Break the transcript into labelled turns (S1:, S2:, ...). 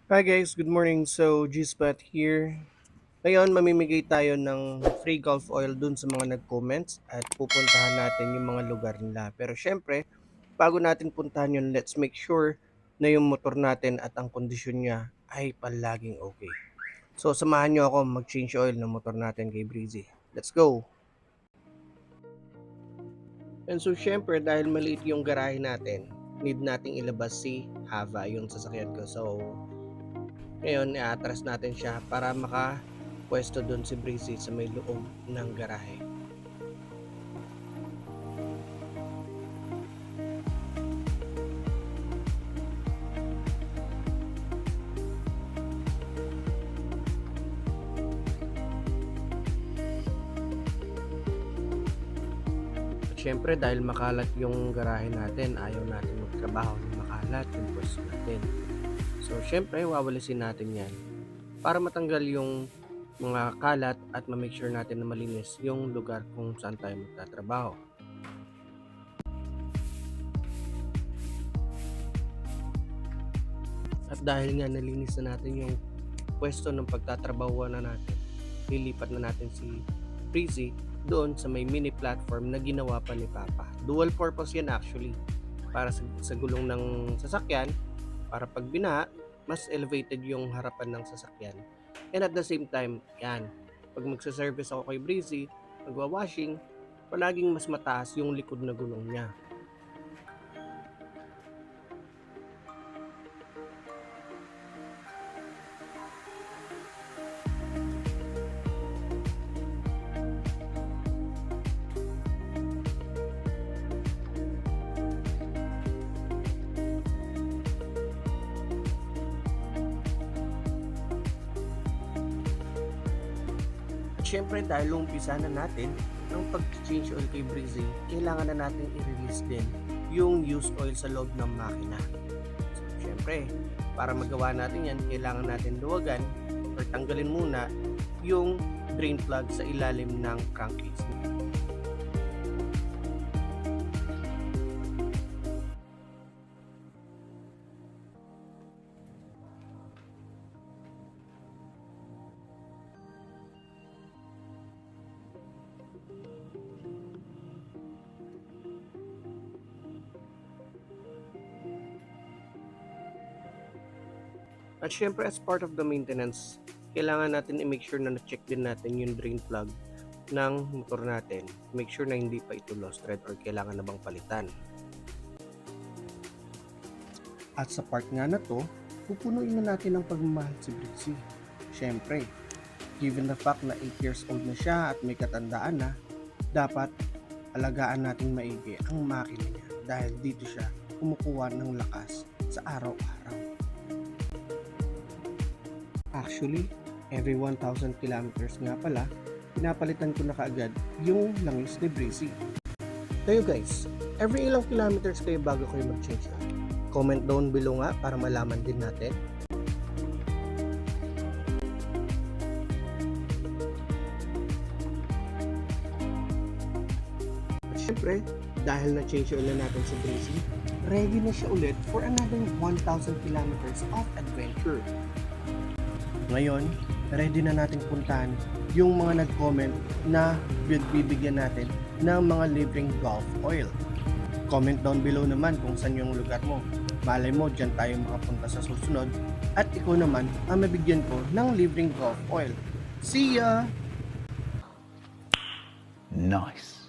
S1: Hi guys, good morning. So, G-Spot here. Ngayon, mamimigay tayo ng free golf oil dun sa mga nag-comments at pupuntahan natin yung mga lugar nila. Pero syempre, bago natin puntahan yun, let's make sure na yung motor natin at ang kondisyon niya ay palaging okay. So, samahan nyo ako mag-change oil ng motor natin kay Breezy. Let's go! And so, syempre, dahil maliit yung garahe natin, need nating ilabas si Hava, yung sasakyan ko. So, ngayon, i-atras natin siya para makapwesto doon si Breezy sa may loob ng garahe. At syempre, dahil makalat yung garahe natin, ayaw natin magtrabaho ng makalat yung pwesto natin. So, syempre, wawalisin natin yan para matanggal yung mga kalat at ma-make sure natin na malinis yung lugar kung saan tayo magtatrabaho. At dahil nga nalinis na natin yung pwesto ng pagtatrabaho na natin, lilipat na natin si Breezy doon sa may mini platform na ginawa pa ni Papa. Dual purpose yan actually. Para sa gulong ng sasakyan, para pag binaha, mas elevated yung harapan ng sasakyan. And at the same time, yan, pag magsa-service ako kay Breezy, magwa-washing, palaging mas mataas yung likod na gulong niya. At syempre dahil umpisa na natin ang pag-change oil kay Breezy, kailangan na natin i-release din yung used oil sa loob ng makina. So, syempre, para magawa natin yan, kailangan natin luwagan or tanggalin muna yung drain plug sa ilalim ng crankcase. At syempre as part of the maintenance, kailangan natin i-make sure na na-check din natin yung drain plug ng motor natin. Make sure na hindi pa ito lost thread or kailangan na bang palitan. At sa part nga na to, pupunuin na natin ang pagmamahal si Breezy. Syempre, given the fact na 8 years old na siya at may katandaan na, dapat alagaan nating maigi ang makina niya dahil dito siya kumukuha ng lakas sa araw-araw. Actually, every 1,000 kilometers nga pala, pinapalitan ko na kaagad yung langis ni Breezy. Kayo guys, every ilang kilometers kayo bago kayo mag-change oil? Comment down below nga para malaman din natin. At syempre, dahil na-change oil na natin si Breezy, ready na siya ulit for another 1,000 kilometers of adventure. Ngayon, ready na natin puntahan yung mga nag-comment na bibigyan natin ng mga libreng golf oil. Comment down below naman kung saan yung lugar mo. Malay mo, dyan tayo makapunta sa susunod at ikaw naman ang mabigyan ko ng libreng golf oil. See ya!
S2: Nice.